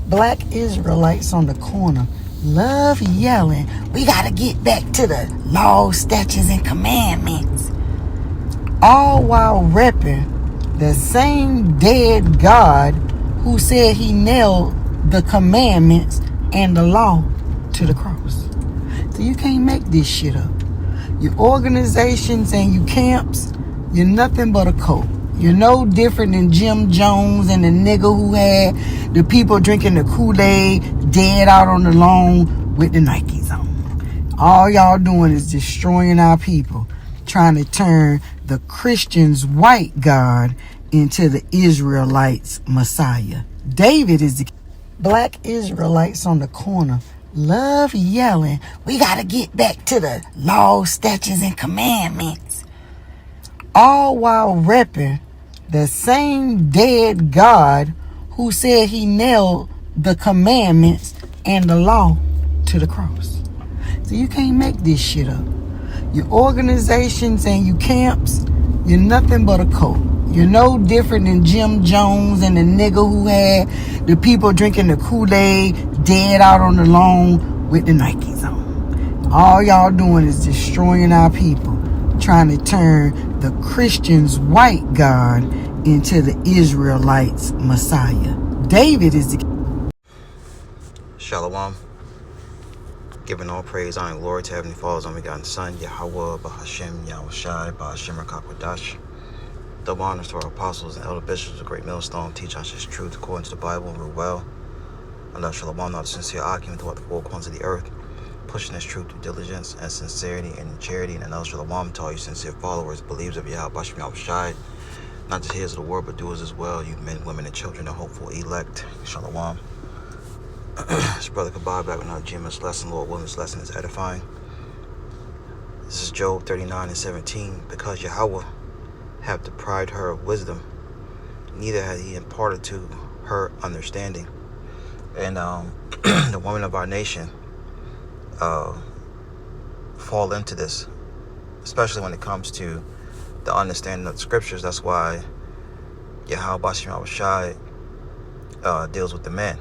Black Israelites on the corner love yelling, we gotta get back to the laws, statutes, and commandments. All while repping the same dead God who said he nailed the commandments and the law to the cross. So you can't make this shit up. Your organizations and your camps, you're nothing but a cult. You're no different than Jim Jones and the nigga who had the people drinking the Kool-Aid dead out on the lawn with the Nikes on. All y'all doing is destroying our people, trying to turn the Christians' white God into the Israelites' Messiah. David is the Black Israelites on the corner love yelling, we gotta get back to the laws, statutes, and commandments. All while repping the same dead God who said he nailed the commandments and the law to the cross. So you can't make this shit up. Your organizations and your camps, you're nothing but a cult. You're no different than Jim Jones and the nigga who had the people drinking the Kool-Aid dead out on the lawn with the Nikes on. All y'all doing is destroying our people, trying to turn the Christians' white God into the Israelites' Messiah. David is the Shalom. Giving all praise, honor, and glory to Heavenly Father's only begotten Son, Yahweh, Bahashem, Yahushai, Bahashem, Rakakwadash. Double honors to our apostles and elder bishops of Great Millstone, teach us His truth according to the Bible and rule well. Allah Shalom, not a sincere argument throughout the four corners of the earth, pushing His truth with diligence and sincerity and charity. And Allah Shalom to all you sincere followers, believers of Yahweh, Bahashem, Yahushai, not just hearers of the word, but doers as well, you men, women, and children, the hopeful elect. Shalom. It's Brother Kabab back with another GMS lesson. Lord willing, this lesson is edifying. This is Job 39:17. Because Yahweh have deprived her of wisdom, neither had he imparted to her understanding. And the women of our nation fall into this, especially when it comes to the understanding of the scriptures. That's why Yahweh Bashem Shai deals with the men.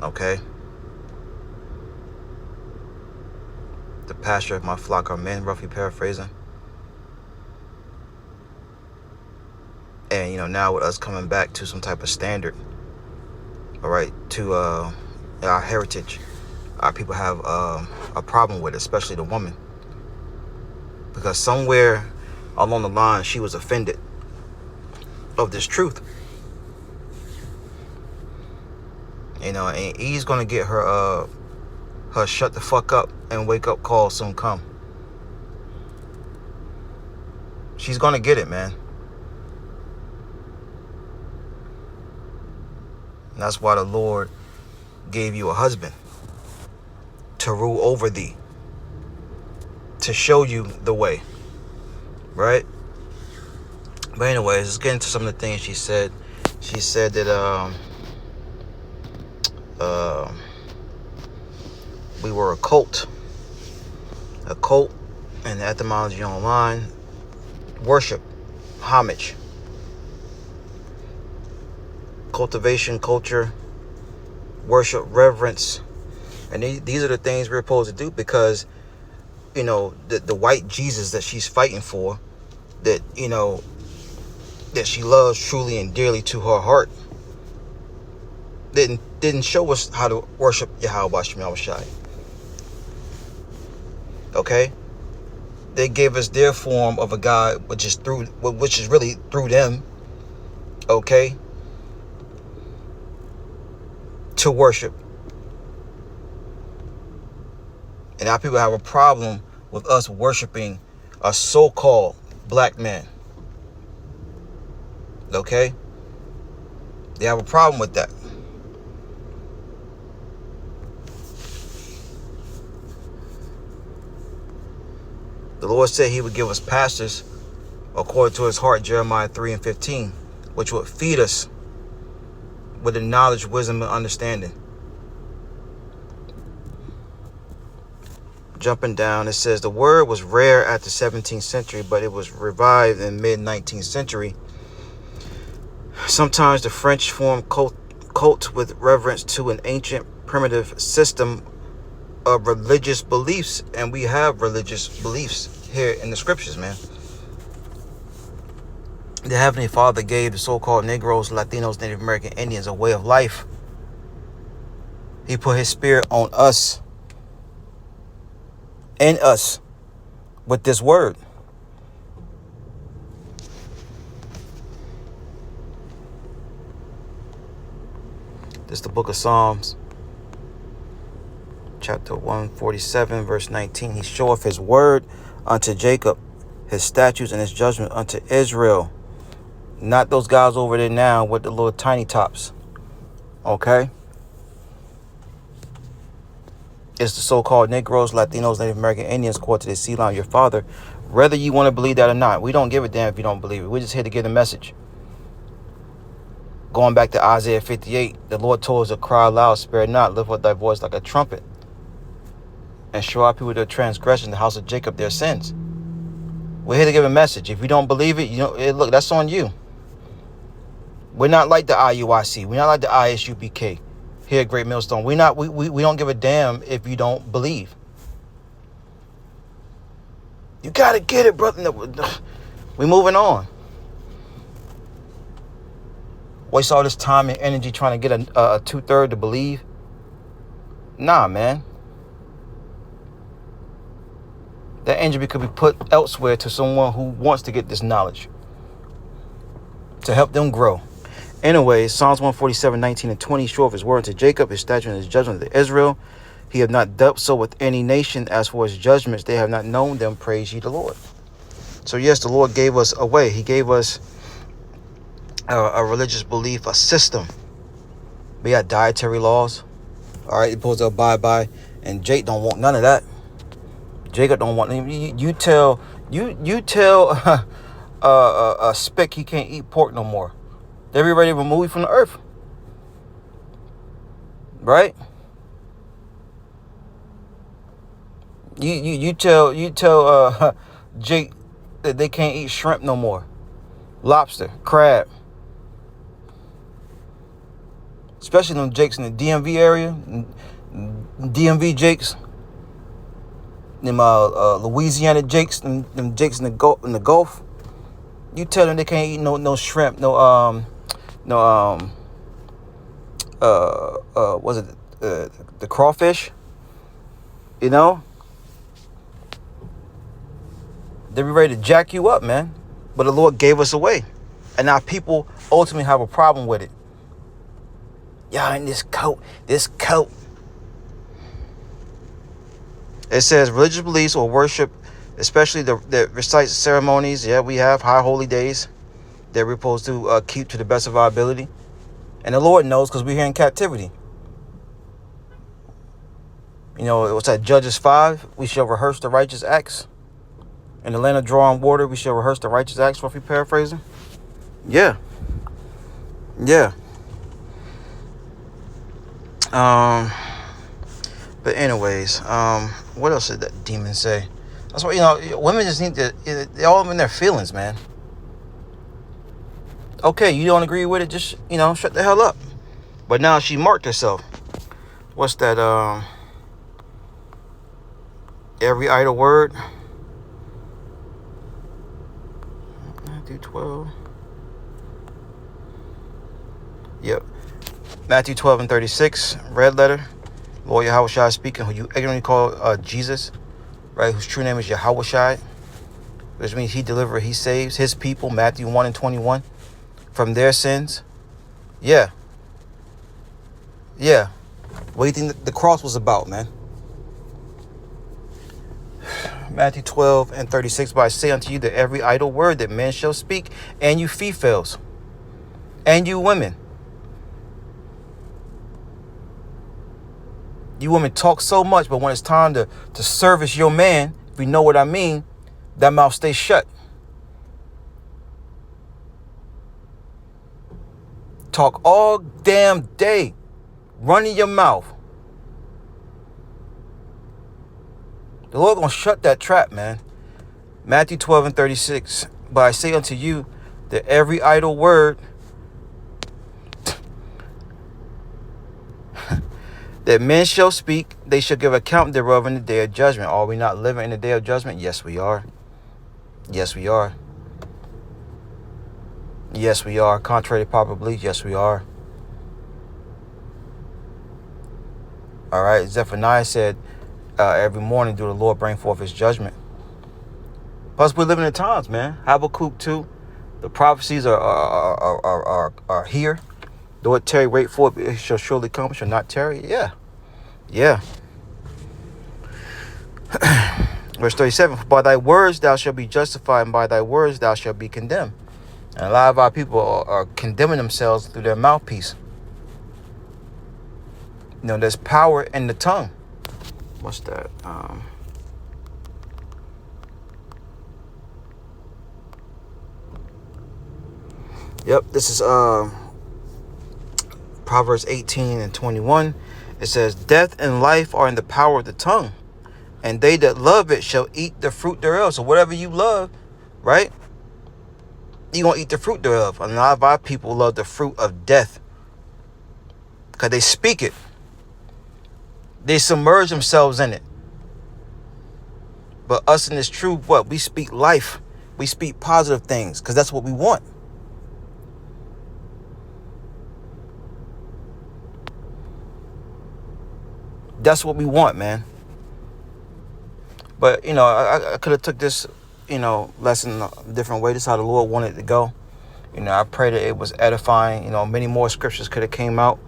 Okay? The pasture of my flock are men, roughly paraphrasing. And, now with us coming back to some type of standard, all right, to our heritage, our people have a problem with it, especially the woman. Because somewhere along the line, she was offended of this truth. And he's going to get her shut the fuck up and wake up call soon come. She's going to get it, man. And that's why the Lord gave you a husband to rule over thee, to show you the way, right? But anyways, let's get into some of the things she said. She said that we were a cult, and the etymology online, worship, homage, cultivation, culture, worship, reverence. And these are the things we're supposed to do, because the white Jesus that she's fighting for, that that she loves truly and dearly to her heart, didn't show us how to worship Yahweh Bashem Yahushai. Okay? They gave us their form of a God, which is really through them, okay, to worship. And our people have a problem with us worshiping a so-called black man. Okay? They have a problem with that. The Lord said He would give us pastors according to His heart, Jeremiah 3:15, which would feed us with the knowledge, wisdom, and understanding. Jumping down, it says the word was rare at the 17th century, but it was revived in mid-19th century. Sometimes the French form cult with reverence to an ancient primitive system of religious beliefs. And we have religious beliefs here in the scriptures, man. The Heavenly Father gave the so-called Negroes, Latinos, Native American Indians a way of life. He put his spirit on us, in us, with this word. This is the book of Psalms, chapter 147, verse 19. He showeth his word unto Jacob, his statutes and his judgment unto Israel. Not those guys over there now with the little tiny tops. Okay? It's the so-called Negroes, Latinos, Native American Indians called to the sea line, your father. Whether you want to believe that or not, we don't give a damn if you don't believe it. We're just here to get a message. Going back to Isaiah 58, the Lord told us to cry aloud, spare not, lift up thy voice like a trumpet, and show our people their transgression, the house of Jacob their sins. We're here to give a message. If you don't believe it, look, that's on you. We're not like the IUIC. We're not like the ISUPK here at Great Millstone. We don't give a damn if you don't believe. You got to get it, brother. We're moving on. Waste all this time and energy trying to get a 2/3 to believe. Nah, man. That energy could be put elsewhere to someone who wants to get this knowledge to help them grow. Anyway, Psalms 147, 19 and 20, show of his word unto Jacob, his statute and his judgment to Israel. He have not dealt so with any nation. As for his judgments, they have not known them. Praise ye the Lord. So yes, the Lord gave us a way. He gave us a religious belief, a system. We got dietary laws. All right, you're supposed to abide by. And Jake don't want none of that. Jacob don't want. You tell a Spick he can't eat pork no more. They be ready to remove you from the earth, right? You tell Jake that they can't eat shrimp no more, lobster, crab. Especially them Jakes in the DMV area, DMV Jakes, them Louisiana Jakes, them Jakes in the Gulf. You tell them they can't eat no shrimp, was it the crawfish? You know, they be ready to jack you up, man. But the Lord gave us a way, and our people ultimately have a problem with it. Y'all in this coat. It says religious beliefs or worship, especially that recites ceremonies. Yeah, we have high holy days that we're supposed to keep to the best of our ability. And the Lord knows because we're here in captivity. You know, what's that, Judges 5? We shall rehearse the righteous acts. In the land of drawing water, we shall rehearse the righteous acts, roughly paraphrasing. Yeah. But anyways, what else did that demon say? That's why, women just need to, they're all in their feelings, man. Okay, you don't agree with it, just, shut the hell up. But now she marked herself. What's that, every idle word? Matthew 12. Yep. Matthew 12 and 36, red letter. Lord Yahushua speaking, who you ignorantly call Jesus, right? Whose true name is Yahushua, which means he delivers, he saves his people. Matthew 1 and 21, from their sins. Yeah. What do you think the cross was about, man? Matthew 12 and 36, but I say unto you that every idle word that men shall speak, and you females, and you women. You women talk so much, but when it's time to service your man, if you know what I mean, that mouth stays shut. Talk all damn day, running your mouth. The Lord gonna shut that trap, man. Matthew 12 and 36. But I say unto you that every idle word That men shall speak, they shall give account thereof in the day of judgment. Are we not living in the day of judgment? Yes, we are. Yes, we are. Yes, we are. Contrary to popular belief, yes, we are. All right. Zephaniah said, every morning do the Lord bring forth his judgment. Plus, we're living in times, man. Habakkuk 2. The prophecies are here. Though it tarry, wait for it, it shall surely come, shall not tarry. Yeah. Yeah. Verse 37, by thy words thou shalt be justified, and by thy words thou shalt be condemned. And a lot of our people are condemning themselves through their mouthpiece. You know, there's power in the tongue. What's that? Yep, this is Proverbs 18 and 21. It says, death and life are in the power of the tongue, and they that love it shall eat the fruit thereof. So whatever you love, right, you're going to eat the fruit thereof. And a lot of our people love the fruit of death because they speak it. They submerge themselves in it. But us in this truth, what? We speak life. We speak positive things because that's what we want. That's what we want, man. But, you know, I could have took this, you know, lesson a different way. This is how the Lord wanted it to go. You know, I pray that it was edifying. You know, many more scriptures could have came out.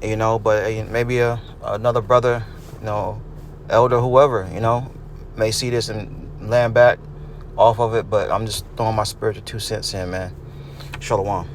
You know, but maybe another brother, you know, elder, whoever, you know, may see this and land back off of it. But I'm just throwing my spiritual 2 cents in, man. Shalom.